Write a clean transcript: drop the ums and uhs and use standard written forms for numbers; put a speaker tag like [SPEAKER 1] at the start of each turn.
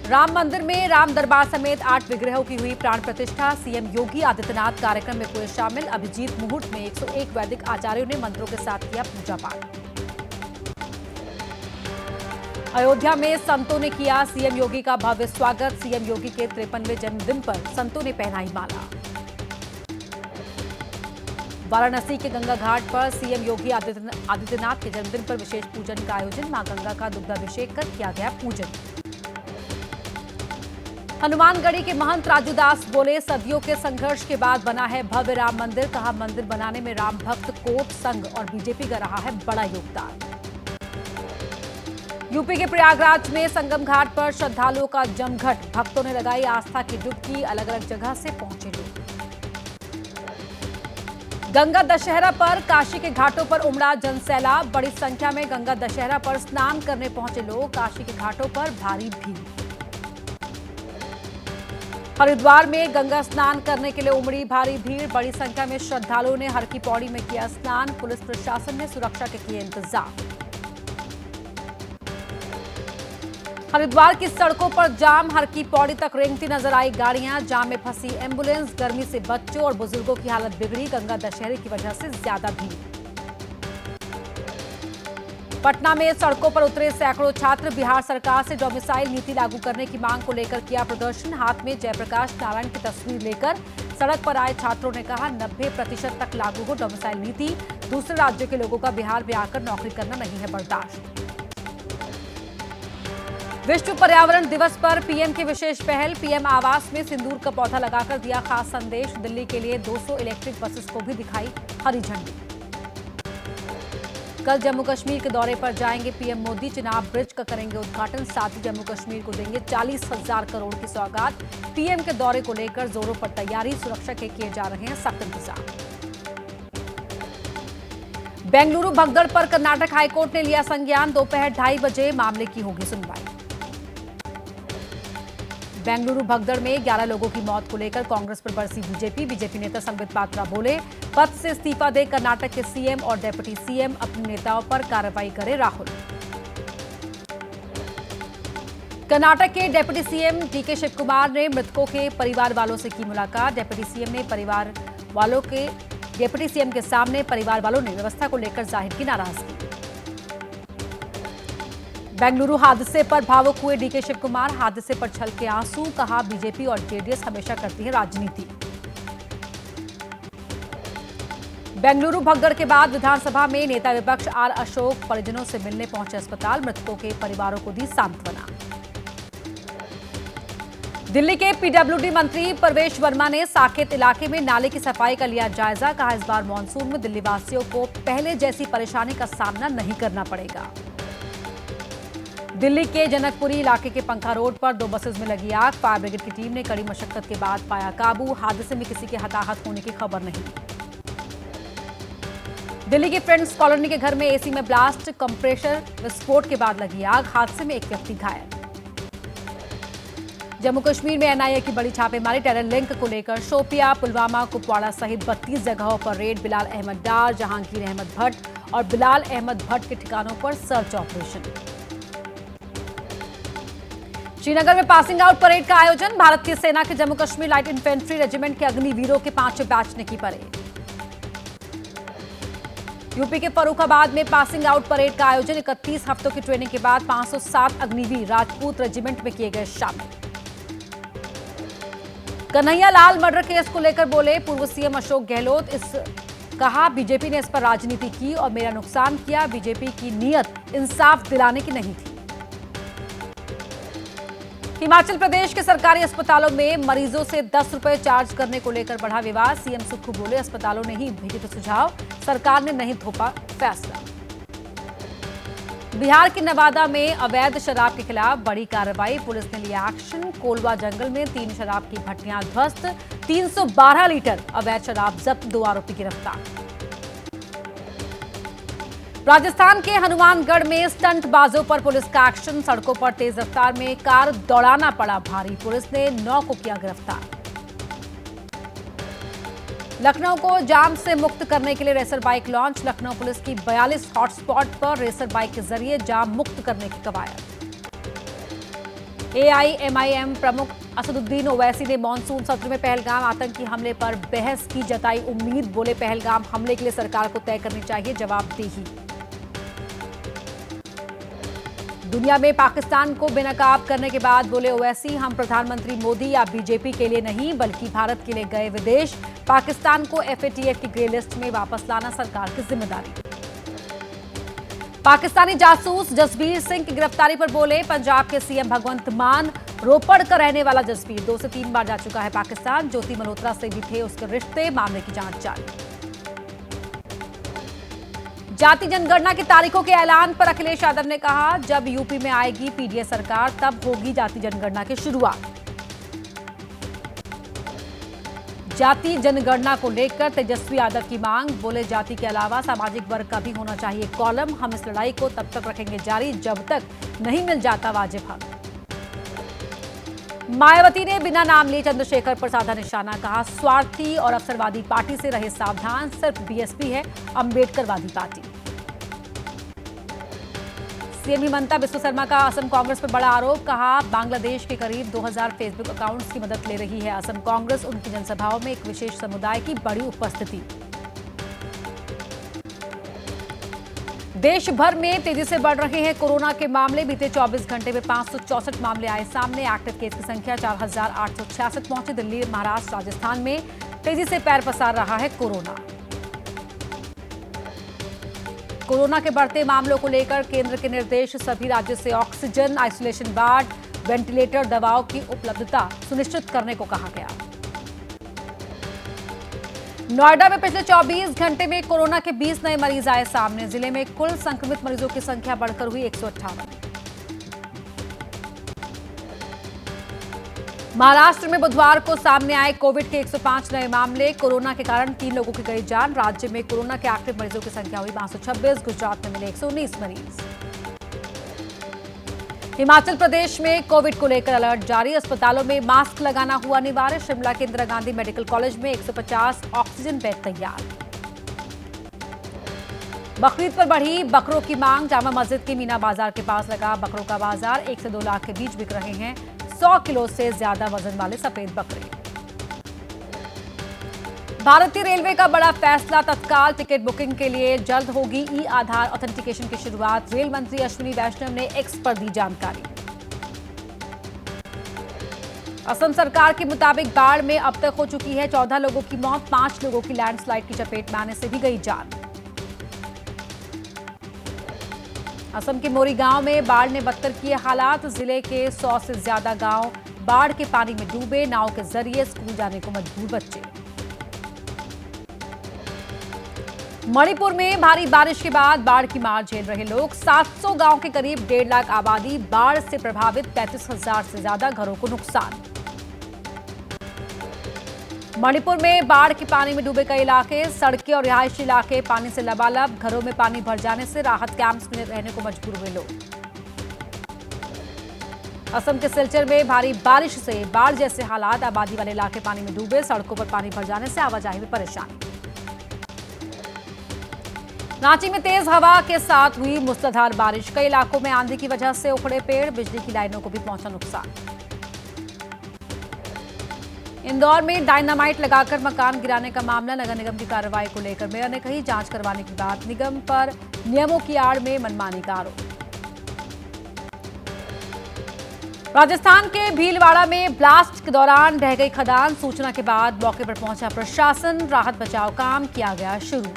[SPEAKER 1] राम मंदिर में राम दरबार समेत 8 विग्रहों की हुई प्राण प्रतिष्ठा। सीएम योगी आदित्यनाथ कार्यक्रम में हुए शामिल। अभिजीत मुहूर्त में 101 वैदिक आचार्यों ने मंत्रों के साथ किया पूजा पाठ। अयोध्या में संतों ने किया सीएम योगी का भव्य स्वागत। सीएम योगी के 53वें जन्मदिन पर संतों ने पहनाई माला। वाराणसी के गंगा घाट पर सीएम योगी आदित्यनाथ के जन्मदिन पर विशेष पूजन का आयोजन। मां गंगा का दुग्धाभिषेक कर किया गया पूजन। हनुमानगढ़ी के महंत राजू दास बोले, सदियों के संघर्ष के बाद बना है भव्य राम मंदिर। कहा, मंदिर बनाने में राम भक्त कोट संघ और बीजेपी का रहा है बड़ा योगदान। यूपी के प्रयागराज में संगम घाट पर श्रद्धालुओं का जमघट। भक्तों ने लगाई आस्था की डुबकी। अलग अलग जगह से पहुंचे लोग। गंगा दशहरा पर काशी के घाटों पर उमड़ा जनसैलाब। बड़ी संख्या में गंगा दशहरा पर स्नान करने पहुंचे लोग। काशी के घाटों पर भारी भीड़। हरिद्वार में गंगा स्नान करने के लिए उमड़ी भारी भीड़। बड़ी संख्या में श्रद्धालुओं ने हर की पौड़ी में किया स्नान। पुलिस प्रशासन ने सुरक्षा के किए इंतजाम। हरिद्वार की सड़कों पर जाम। हर की पौड़ी तक रेंगती नजर आई गाड़ियां। जाम में फंसी एम्बुलेंस। गर्मी से बच्चों और बुजुर्गों की हालत बिगड़ी। गंगा दशहरे की वजह से ज्यादा भीड़। पटना में सड़कों पर उतरे सैकड़ों छात्र। बिहार सरकार से डोमिसाइल नीति लागू करने की मांग को लेकर किया प्रदर्शन। हाथ में जयप्रकाश नारायण की तस्वीर लेकर सड़क पर आए छात्रों ने कहा, 90% तक लागू हो डोमिसाइल नीति। दूसरे राज्यों के लोगों का बिहार में आकर नौकरी करना नहीं है बर्दाश्त। विश्व पर्यावरण दिवस पर पीएम की विशेष पहल। पीएम आवास में सिंदूर का पौधा लगाकर दिया खास संदेश। दिल्ली के लिए 200 इलेक्ट्रिक बसेस को भी दिखाई हरी झंडी। कल जम्मू कश्मीर के दौरे पर जाएंगे पीएम मोदी। चिनाब ब्रिज का करेंगे उद्घाटन। साथ ही जम्मू कश्मीर को देंगे 40,000 करोड़ की सौगात। पीएम के दौरे को लेकर जोरों पर तैयारी। सुरक्षा के किए जा रहे हैं सख्त इंतजाम। बेंगलुरु भगदड़ पर कर्नाटक हाईकोर्ट ने लिया संज्ञान। दोपहर 2:30 बजे मामले की होगी सुनवाई। बेंगलुरु भगदड़ में 11 लोगों की मौत को लेकर कांग्रेस पर बरसी बीजेपी। बीजेपी नेता संबित पात्रा बोले, पद से इस्तीफा दे कर्नाटक के सीएम और डिप्टी सीएम। अपने नेताओं पर कार्रवाई करे राहुल। कर्नाटक के डिप्टी सीएम डीके शिवकुमार ने मृतकों के परिवार वालों से की मुलाकात। डिप्टी सीएम ने परिवार वालों के डिप्टी सीएम के सामने परिवार वालों ने व्यवस्था को लेकर जाहिर की नाराजगी। बेंगलुरु हादसे पर भावुक हुए डीके शिवकुमार। हादसे पर छलके आंसू। कहा, बीजेपी और जेडीएस हमेशा करती है राजनीति। बेंगलुरु भगदड़ के बाद विधानसभा में नेता विपक्ष आर अशोक परिजनों से मिलने पहुंचे अस्पताल। मृतकों के परिवारों को दी सांत्वना। दिल्ली के पीडब्ल्यूडी मंत्री परवेश वर्मा ने साकेत इलाके में नाले की सफाई का लिया जायजा। कहा, इस बार मानसून में दिल्ली वासियों को पहले जैसी परेशानी का सामना नहीं करना पड़ेगा। दिल्ली के जनकपुरी इलाके के पंखा रोड पर 2 बसेस में लगी आग। फायर ब्रिगेड की टीम ने कड़ी मशक्कत के बाद पाया काबू। हादसे में किसी के हताहत होने की खबर नहीं। दिल्ली के फ्रेंड्स कॉलोनी के घर में एसी में ब्लास्ट। कंप्रेसर विस्फोट के बाद लगी आग। हादसे में एक व्यक्ति घायल। जम्मू कश्मीर में एनआईए की बड़ी छापेमारी। टेरर लिंक को लेकर शोपिया, पुलवामा, कुपवाड़ा सहित 32 जगहों पर रेड। बिलाल अहमद डार, जहांगीर अहमद भट्ट और बिलाल अहमद भट्ट के ठिकानों पर सर्च ऑपरेशन। श्रीनगर में पासिंग आउट परेड का आयोजन। भारतीय सेना के Jammu Kashmir light infantry regiment के अग्निवीरों के 5वें बैच ने की परेड। यूपी के फर्रुखाबाद में पासिंग आउट परेड का आयोजन। 31 हफ्तों की ट्रेनिंग के बाद 507 अग्निवीर राजपूत रेजिमेंट में किए गए शामिल। कन्हैया लाल मर्डर केस को लेकर बोले पूर्व सीएम अशोक गहलोत। कहा, बीजेपी ने इस पर राजनीति की और मेरा नुकसान किया। बीजेपी की नीयत इंसाफ दिलाने की नहीं थी। हिमाचल प्रदेश के सरकारी अस्पतालों में मरीजों से 10 रुपए चार्ज करने को लेकर बढ़ा विवाद। सीएम सुक्खू बोले, अस्पतालों ने ही भेजे थे सुझाव, सरकार ने नहीं थोपा फैसला। बिहार के नवादा में अवैध शराब के खिलाफ बड़ी कार्रवाई। पुलिस ने लिया एक्शन। कोलवा जंगल में 3 शराब की भट्टियां ध्वस्त। 312 लीटर अवैध शराब जब्त। 2 आरोपी गिरफ्तार। राजस्थान के हनुमानगढ़ में स्टंटबाजों पर पुलिस का एक्शन। सड़कों पर तेज रफ्तार में कार दौड़ाना पड़ा भारी। पुलिस ने 9 को किया गिरफ्तार। लखनऊ को जाम से मुक्त करने के लिए racer bike launch. Lucknow police की 42 हॉटस्पॉट पर रेसर बाइक के जरिए जाम मुक्त करने की कवायद। एआईएमआईएम प्रमुख असदुद्दीन ओवैसी ने मॉनसून सत्र में पहलगाम आतंकी हमले पर बहस की जताई उम्मीद। बोले, पहलगाम हमले के लिए सरकार को तय करनी चाहिए जवाबदेही। दुनिया में पाकिस्तान को बेनकाब करने के बाद बोले ओवैसी, हम प्रधानमंत्री मोदी या बीजेपी के लिए नहीं बल्कि भारत के लिए गए विदेश। पाकिस्तान को एफएटीएफ की ग्रे लिस्ट में वापस लाना सरकार की जिम्मेदारी। पाकिस्तानी जासूस जसबीर सिंह की गिरफ्तारी पर बोले पंजाब के सीएम भगवंत मान, रोपड़ का रहने वाला जसबीर 2 से 3 बार जा चुका है पाकिस्तान। ज्योति मल्होत्रा से भी थे उसके रिश्ते, मामले की जांच जारी। जाति जनगणना की तारीखों के ऐलान पर अखिलेश यादव ने कहा, जब यूपी में आएगी पीडीएस सरकार तब होगी जाति जनगणना की शुरुआत। जाति जनगणना को लेकर तेजस्वी यादव की मांग। बोले, जाति के अलावा सामाजिक वर्ग का भी होना चाहिए कॉलम। हम इस लड़ाई को तब तक रखेंगे जारी जब तक नहीं मिल जाता वाजिब हक। मायावती ने बिना नाम लिए चंद्रशेखर पर साधा निशाना। कहा, स्वार्थी और अवसरवादी पार्टी से रहे सावधान। सिर्फ बीएसपी है अंबेडकरवादी पार्टी। सीएम हिमंता बिस्वा शर्मा का असम कांग्रेस पर बड़ा आरोप। कहा, बांग्लादेश के करीब 2000 फेसबुक अकाउंट्स की मदद ले रही है असम कांग्रेस। उनकी जनसभाओं में एक विशेष समुदाय की बड़ी उपस्थिति। देश भर में तेजी से बढ़ रहे हैं कोरोना के मामले। बीते 24 घंटे में 564 मामले आए सामने। एक्टिव केस की संख्या 4866 पहुंची। दिल्ली, महाराष्ट्र, राजस्थान में तेजी से पैर पसार रहा है कोरोना। कोरोना के बढ़ते मामलों को लेकर केंद्र के निर्देश। सभी राज्यों से ऑक्सीजन, आइसोलेशन वार्ड, वेंटिलेटर, दवाओं की उपलब्धता सुनिश्चित करने को कहा गया। नोएडा में पिछले 24 घंटे में कोरोना के 20 नए मरीज आए सामने। जिले में कुल संक्रमित मरीजों की संख्या बढ़कर हुई 158। महाराष्ट्र में बुधवार को सामने आए कोविड के 105 नए मामले। कोरोना के कारण 3 लोगों की गई जान। राज्य में कोरोना के एक्टिव मरीजों की संख्या हुई 526। गुजरात में मिले 119 मरीज। हिमाचल प्रदेश में कोविड को लेकर अलर्ट जारी। अस्पतालों में मास्क लगाना हुआ अनिवार्य। शिमला के इंदिरा गांधी मेडिकल कॉलेज में 150 ऑक्सीजन बेड तैयार। बकरीद पर बढ़ी बकरों की मांग। जामा मस्जिद के मीना बाजार के पास लगा बकरों का बाजार। 1 से 2 लाख के बीच बिक रहे हैं 100 किलो से ज्यादा वजन वाले सफेद बकरे। भारतीय रेलवे का बड़ा फैसला। तत्काल टिकट बुकिंग के लिए जल्द होगी ई आधार ऑथेंटिकेशन की शुरुआत। रेल मंत्री अश्विनी वैष्णव ने एक्स पर दी जानकारी। असम सरकार के मुताबिक बाढ़ में अब तक हो चुकी है 14 लोगों की मौत। 5 लोगों की लैंडस्लाइड की चपेट में आने से भी गई जान। असम के मोरी गांव में बाढ़ ने बदतर किए हालात। जिले के 100 से ज्यादा गांव बाढ़ के पानी में डूबे। नाव के जरिए स्कूल जाने को मजबूर बच्चे। मणिपुर में भारी बारिश के बाद बाढ़ की मार झेल रहे लोग। 700 गांव के करीब 1.5 लाख आबादी बाढ़ से प्रभावित। 35,000 से ज्यादा घरों को नुकसान। मणिपुर में बाढ़ के पानी में डूबे कई इलाके। सड़कें और रिहायशी इलाके पानी से लबालब। घरों में पानी भर जाने से राहत कैंप्स में रहने को मजबूर हुए लोग। असम के सिलचर में भारी बारिश से बाढ़ जैसे हालात। आबादी वाले इलाके पानी में डूबे। सड़कों पर पानी भर जाने से आवाजाही में परेशानी। रांची में तेज हवा के साथ हुई मूसलाधार बारिश। कई इलाकों में आंधी की वजह से उखड़े पेड़। बिजली की लाइनों को भी पहुंचा नुकसान। इंदौर में डायनामाइट लगाकर मकान गिराने का मामला। नगर निगम की कार्रवाई को लेकर मेयर ने कही जांच करवाने की बात। निगम पर नियमों की आड़ में मनमानी का आरोप। राजस्थान के भीलवाड़ा में ब्लास्ट के दौरान ढह गई खदान। सूचना के बाद मौके पर पहुंचा प्रशासन। राहत बचाव काम किया गया शुरू।